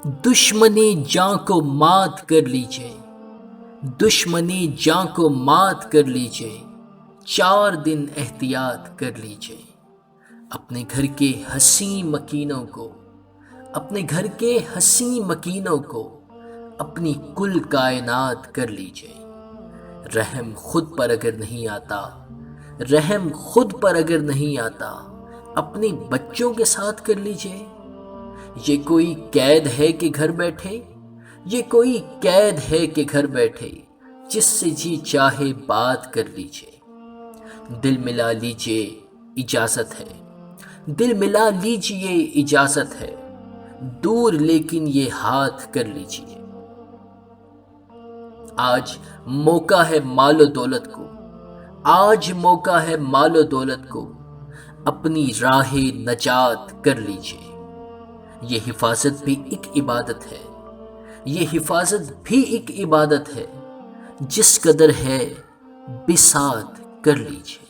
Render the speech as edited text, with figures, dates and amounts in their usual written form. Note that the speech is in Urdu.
دشمنی جاں کو مات کر لیجئے، دشمنی جاں کو مات کر لیجئے، 4 دن احتیاط کر لیجئے۔ اپنے گھر کے حسین مکینوں کو، اپنے گھر کے حسین مکینوں کو اپنی کل کائنات کر لیجئے۔ رحم خود پر اگر نہیں آتا، رحم خود پر اگر نہیں آتا، اپنے بچوں کے ساتھ کر لیجئے۔ یہ کوئی قید ہے کہ گھر بیٹھے، یہ کوئی قید ہے کہ گھر بیٹھے، جس سے جی چاہے بات کر لیجئے۔ دل ملا لیجئے اجازت ہے، دل ملا لیجئے اجازت ہے، دور لیکن یہ ہاتھ کر لیجئے۔ آج موقع ہے مال و دولت کو، آج موقع ہے مال و دولت کو اپنی راہ نجات کر لیجئے۔ یہ حفاظت بھی ایک عبادت ہے، یہ حفاظت بھی ایک عبادت ہے، جس قدر ہے بساط کر لیجئے۔